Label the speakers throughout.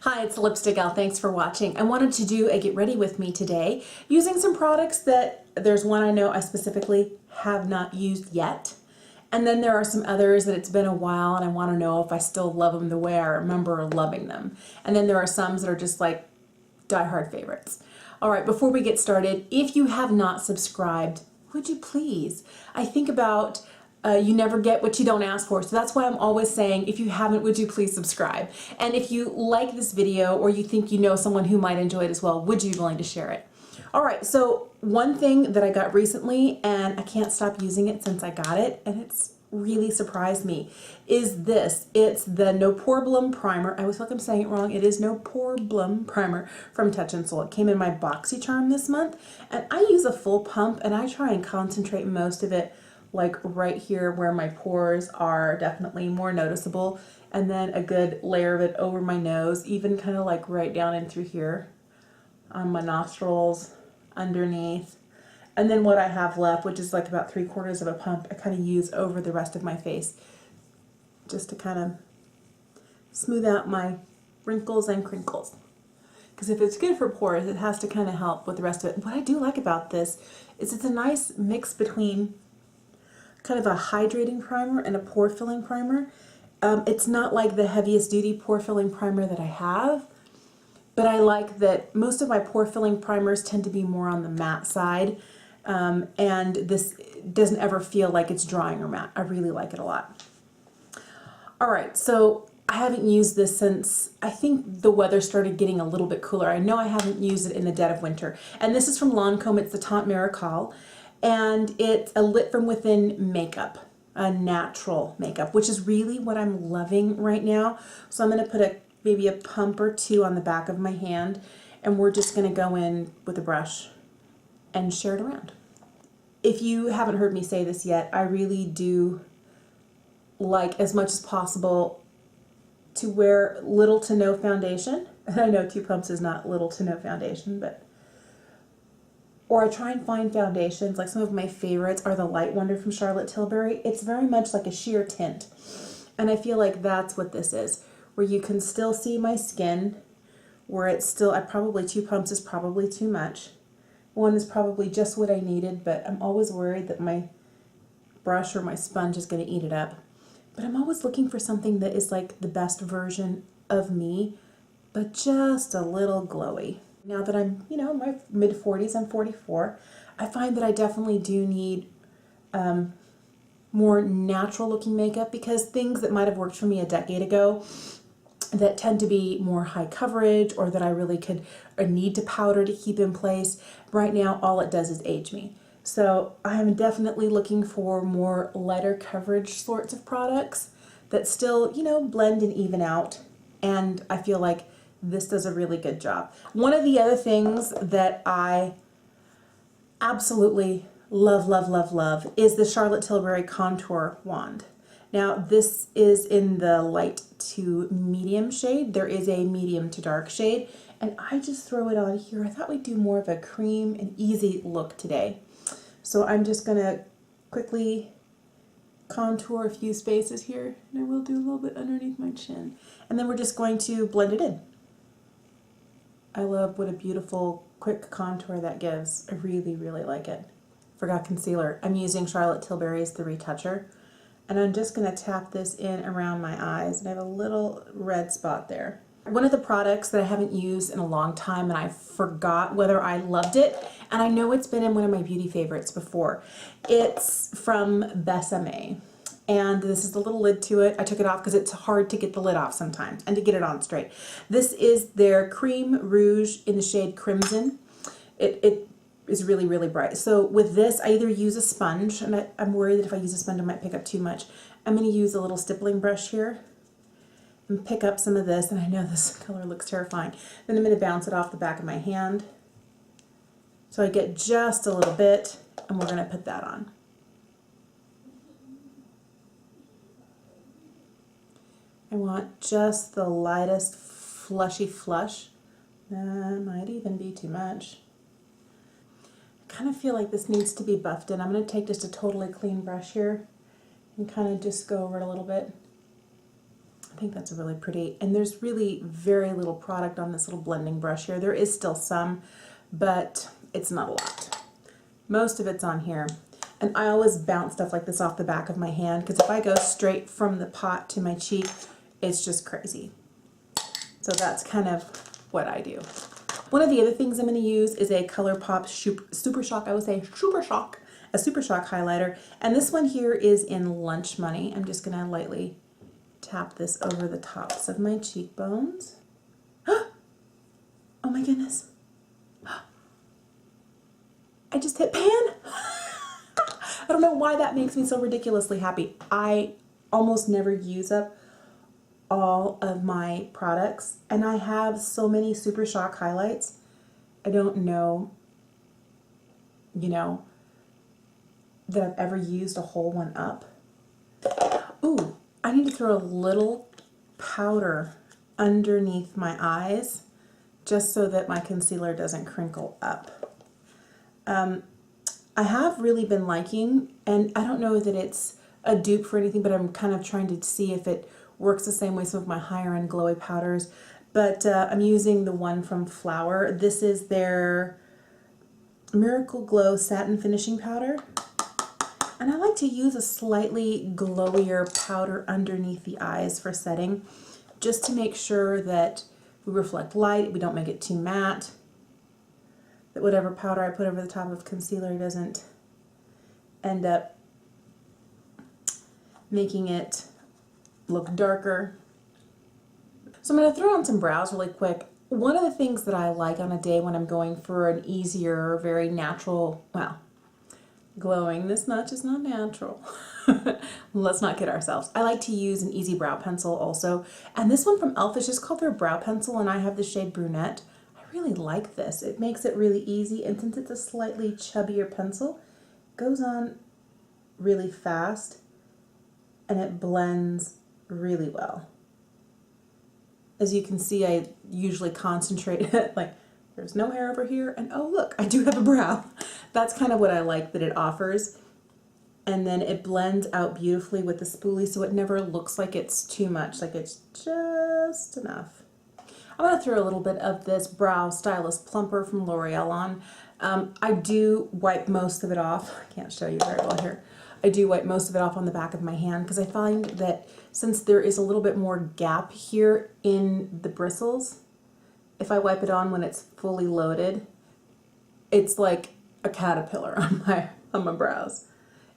Speaker 1: Hi, it's Lipstick Gal. Thanks for watching. I wanted to do a get ready with me today using some products that there's one I know I specifically have not used yet. And then there are some others that it's been a while and I want to know if I still love them the way I remember loving them. And then there are some that are just like diehard favorites. All right, before we get started, if you have not subscribed, would you please? I think about you never get what you don't ask for. So that's why I'm always saying, if you haven't, would you please subscribe? And if you like this video or you think you know someone who might enjoy it as well, would you be willing to share it? All right, so one thing that I got recently, and I can't stop using it since I got it, and it's really surprised me, is this. It's the No Poreblem Primer. I always feel like I'm saying it wrong. It is No Poreblem Primer from Touch in Sol. It came in my BoxyCharm this month, and I use a full pump, and I try and concentrate most of it like right here where my pores are definitely more noticeable, and then a good layer of it over my nose, even kind of like right down in through here on my nostrils, underneath. And then what I have left, which is like about 3/4 of a pump, I kind of use over the rest of my face just to kind of smooth out my wrinkles and crinkles. Because if it's good for pores, it has to kind of help with the rest of it. What I do like about this is it's a nice mix between kind of a hydrating primer and a pore filling primer. It's not like the heaviest duty pore filling primer that I have, but I like that most of my pore filling primers tend to be more on the matte side, and this doesn't ever feel like it's drying or matte. I really like it a lot. All right, so I haven't used this since I think the weather started getting a little bit cooler. I know I haven't used it in the dead of winter. And this is from Lancome. It's the Tient Miracle. And it's a lit from within makeup, a natural makeup, which is really what I'm loving right now. So I'm going to put maybe a pump or two on the back of my hand, and we're just going to go in with a brush and share it around. If you haven't heard me say this yet, I really do like as much as possible to wear little to no foundation. And I know 2 pumps is not little to no foundation, but or I try and find foundations. Like some of my favorites are the Light Wonder from Charlotte Tilbury. It's very much like a sheer tint. And I feel like that's what this is, where you can still see my skin, where it's still, 2 pumps is probably too much. 1 is probably just what I needed, but I'm always worried that my brush or my sponge is going to eat it up. But I'm always looking for something that is like the best version of me, but just a little glowy. Now that I'm, in my mid-40s, I'm 44, I find that I definitely do need more natural looking makeup, because things that might have worked for me a decade ago that tend to be more high coverage, or that I really could or need to powder to keep in place, right now all it does is age me. So I am definitely looking for more lighter coverage sorts of products that still, blend and even out, and I feel like this does a really good job. One of the other things that I absolutely love, love, love, love is the Charlotte Tilbury Contour Wand. Now this is in the light to medium shade. There is a medium to dark shade, and I just throw it on here. I thought we'd do more of a cream and easy look today. So I'm just gonna quickly contour a few spaces here, and I will do a little bit underneath my chin. And then we're just going to blend it in. I love what a beautiful quick contour that gives. I really, really like it. Forgot concealer. I'm using Charlotte Tilbury's The Retoucher, and I'm just going to tap this in around my eyes, and I have a little red spot there. One of the products that I haven't used in a long time, and I forgot whether I loved it, and I know it's been in one of my beauty favorites before. It's from Besame. And this is the little lid to it. I took it off because it's hard to get the lid off sometimes and to get it on straight. This is their Cream Rouge in the shade Crimson. It is really, really bright. So with this, I either use a sponge, and I'm worried that if I use a sponge, I might pick up too much. I'm going to use a little stippling brush here and pick up some of this, and I know this color looks terrifying. Then I'm going to bounce it off the back of my hand. So I get just a little bit, and we're going to put that on. I want just the lightest flushy flush. That might even be too much. I kind of feel like this needs to be buffed in. I'm going to take just a totally clean brush here and kind of just go over it a little bit. I think that's really pretty. And there's really very little product on this little blending brush here. There is still some, but it's not a lot. Most of it's on here. And I always bounce stuff like this off the back of my hand, because if I go straight from the pot to my cheek, it's just crazy. So that's kind of what I do. One of the other things I'm going to use is a Colourpop Super Shock, I would say Super Shock, a Super Shock highlighter. And this one here is in Lunch Money. I'm just going to lightly tap this over the tops of my cheekbones. Oh my goodness. I just hit pan. I don't know why that makes me so ridiculously happy. I almost never use up all of my products, and I have so many Super Shock highlights. I don't know, you know, that I've ever used a whole one up. Ooh, I need to throw a little powder underneath my eyes just so that my concealer doesn't crinkle up. I have really been liking, and I don't know that it's a dupe for anything, but I'm kind of trying to see if it works the same way some of my higher end glowy powders. But I'm using the one from Flower. This is their Miracle Glow Satin Finishing Powder. And I like to use a slightly glowier powder underneath the eyes for setting, just to make sure that we reflect light, we don't make it too matte, that whatever powder I put over the top of concealer doesn't end up making it look darker. So I'm going to throw on some brows really quick. One of the things that I like on a day when I'm going for an easier, very natural, well, glowing, this much is not natural. Let's not kid ourselves. I like to use an easy brow pencil also. And this one from e.l.f. is just called their brow pencil, and I have the shade Brunette. I really like this. It makes it really easy, and since it's a slightly chubbier pencil, it goes on really fast and it blends really well. As you can see, I usually concentrate like there's no hair over here, and oh look, I do have a brow. That's kind of what I like that it offers. And then it blends out beautifully with the spoolie, so it never looks like it's too much, like it's just enough. I'm going to throw a little bit of this Brow Stylist Plumper from Loreal on. I do wipe most of it off. I can't show you very well here. I do wipe most of it off on the back of my hand, because I find that since there is a little bit more gap here in the bristles, if I wipe it on when it's fully loaded, it's like a caterpillar on my brows.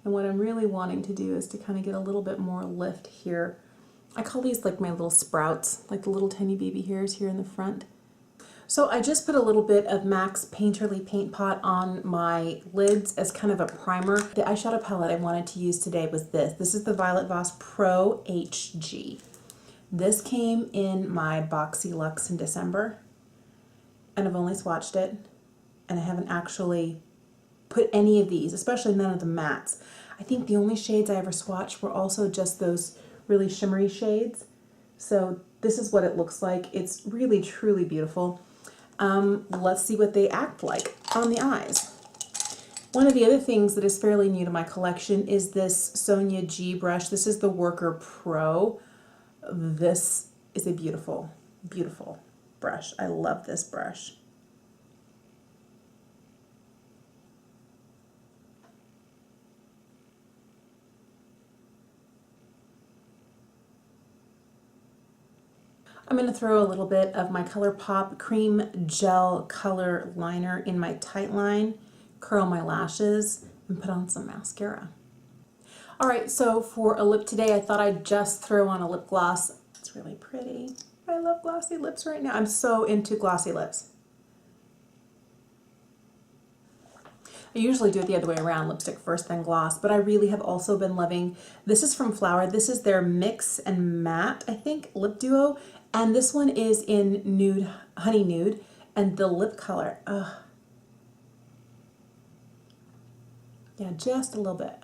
Speaker 1: And what I'm really wanting to do is to kind of get a little bit more lift here. I call these like my little sprouts, like the little tiny baby hairs here in the front. So I just put a little bit of MAC's Painterly Paint Pot on my lids as kind of a primer. The eyeshadow palette I wanted to use today was this. This is the Violet Voss Pro HG. This came in my Boxy Luxe in December, and I've only swatched it, and I haven't actually put any of these, especially none of the mattes. I think the only shades I ever swatched were also just those really shimmery shades. So this is what it looks like. It's really, truly beautiful. Let's see what they act like on the eyes. One of the other things that is fairly new to my collection is this Sonia G brush. This is the Worker Pro. This is a beautiful, beautiful brush. I love this brush. I'm going to throw a little bit of my Colourpop Cream Gel Color Liner in my tight line, curl my lashes, and put on some mascara. Alright, so for a lip today, I thought I'd just throw on a lip gloss. It's really pretty. I love glossy lips right now. I'm so into glossy lips. I usually do it the other way around, lipstick first, then gloss, but I really have also been loving, this is from Flower. This is their Mix and Matte, I think, lip duo. And this one is in Nude, Honey Nude, and the lip color, yeah, just a little bit.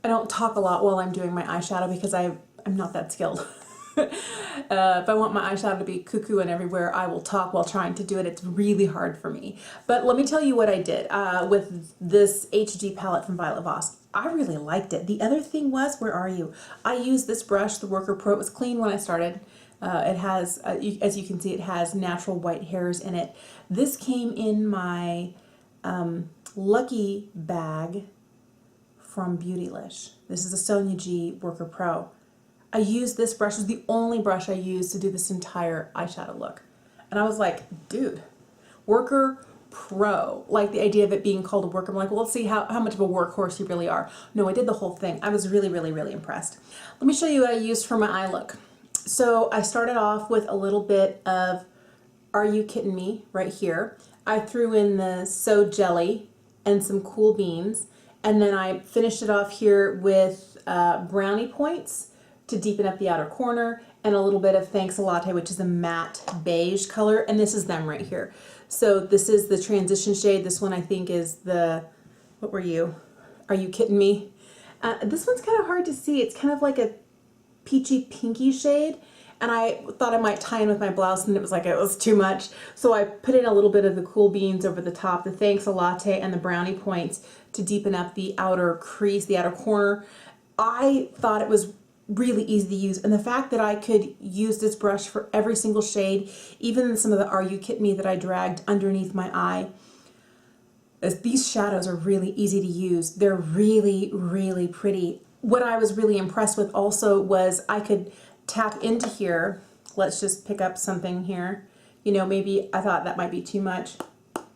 Speaker 1: I don't talk a lot while I'm doing my eyeshadow because I'm not that skilled. If I want my eyeshadow to be cuckoo and everywhere, I will talk while trying to do it. It's really hard for me. But let me tell you what I did with this HG palette from Violet Voss. I really liked it. The other thing was, where are you? I used this brush, the Worker Pro. It was clean when I started. It has, as you can see, it has natural white hairs in it. This came in my Lucky bag from Beautylish. This is a Sonia G Worker Pro. I used this brush. It was the only brush I used to do this entire eyeshadow look. And I was like, dude, Worker Pro. Like the idea of it being called a worker. I'm like, well, let's see how much of a workhorse you really are. No, I did the whole thing. I was really, really, really impressed. Let me show you what I used for my eye look. So I started off with a little bit of Are You Kidding Me right here. I threw in the So Jelly and some Cool Beans. And then I finished it off here with Brownie points to deepen up the outer corner, and a little bit of Thanks a Latte, which is a matte beige color, and this is them right here. So this is the transition shade. This one I think is the, what were you? Are You Kidding Me? This one's kind of hard to see. It's kind of like a peachy pinky shade, and I thought I might tie in with my blouse, and it was too much. So I put in a little bit of the Cool Beans over the top, the Thanks a Latte, and the Brownie points to deepen up the outer crease, the outer corner. I thought it was really easy to use, and the fact that I could use this brush for every single shade, even some of the Are You Kidding Me that I dragged underneath my eye. These shadows are really easy to use. They're really, really pretty. What I was really impressed with also was I could tap into here. Let's just pick up something here. You know, maybe I thought that might be too much.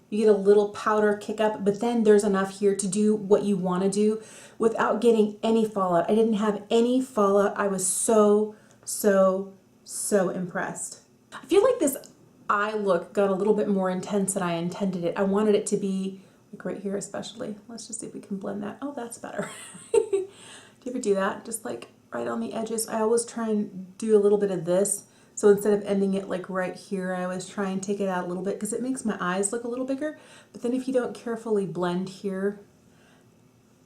Speaker 1: You get a little powder kick up, but then there's enough here to do what you want to do without getting any fallout. I didn't have any fallout. I was so, so, so impressed. I feel like this eye look got a little bit more intense than I intended it. I wanted it to be, like right here especially. Let's just see if we can blend that. Oh, that's better. Do you ever do that? Just like right on the edges. I always try and do a little bit of this. So instead of ending it like right here, I always try and take it out a little bit because it makes my eyes look a little bigger. But then if you don't carefully blend here,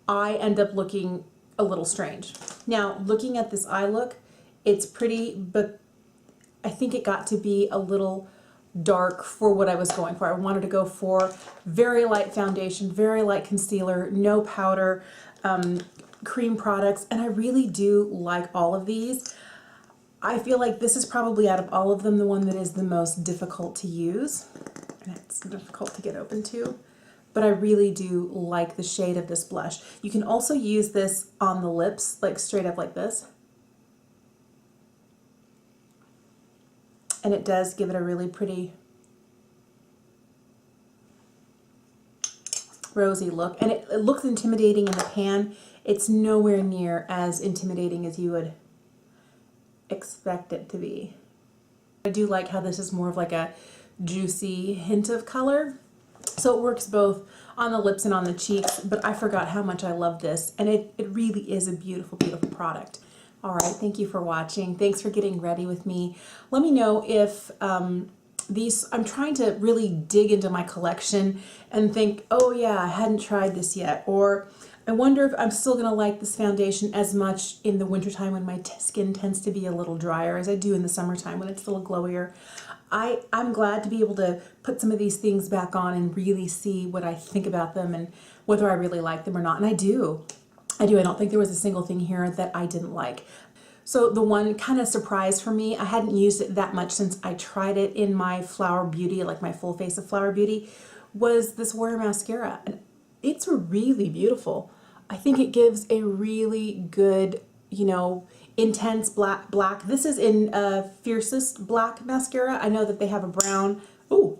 Speaker 1: I end up looking a little strange. Now, looking at this eye look, it's pretty, but I think it got to be a little dark for what I was going for. I wanted to go for very light foundation, very light concealer, no powder, cream products, and I really do like all of these. I feel like this is probably out of all of them the one that is the most difficult to use, and it's difficult to get open to, but I really do like the shade of this blush. You can also use this on the lips, like straight up like this, and it does give it a really pretty rosy look, and it looks intimidating in the pan. It's nowhere near as intimidating as you would expect it to be. I do like how this is more of like a juicy hint of color, so it works both on the lips and on the cheeks, but I forgot how much I love this, and it really is a beautiful, beautiful product. All right, thank you for watching. Thanks for getting ready with me. Let me know if I'm trying to really dig into my collection and think, oh yeah, I hadn't tried this yet, or I wonder if I'm still going to like this foundation as much in the wintertime when my skin tends to be a little drier as I do in the summertime when it's a little glowier. I'm glad to be able to put some of these things back on and really see what I think about them and whether I really like them or not. And I do. I don't think there was a single thing here that I didn't like. So the one kind of surprise for me, I hadn't used it that much since I tried it in my Flower Beauty, like my full face of Flower Beauty, was this Wear mascara. And it's really beautiful. I think it gives a really good, you know, intense black. This is in Fiercest black mascara. I know that they have a brown,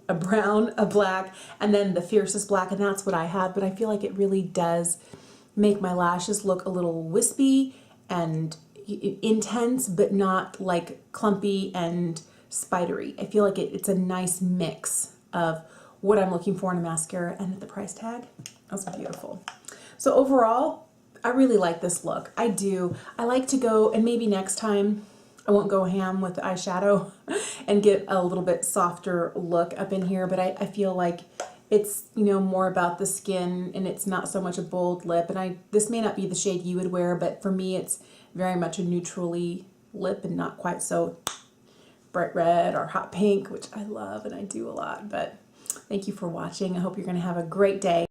Speaker 1: a brown, a black, and then the Fiercest black, and that's what I have, but I feel like it really does make my lashes look a little wispy and intense, but not like clumpy and spidery. I feel like it's a nice mix of what I'm looking for in a mascara, and at the price tag, that's beautiful. So overall, I really like this look. I do. I like to go, and maybe next time I won't go ham with the eyeshadow and get a little bit softer look up in here, but I feel like it's, you know, more about the skin, and it's not so much a bold lip. And this may not be the shade you would wear, but for me it's very much a neutrally lip and not quite so bright red or hot pink, which I love and I do a lot. But thank you for watching. I hope you're going to have a great day.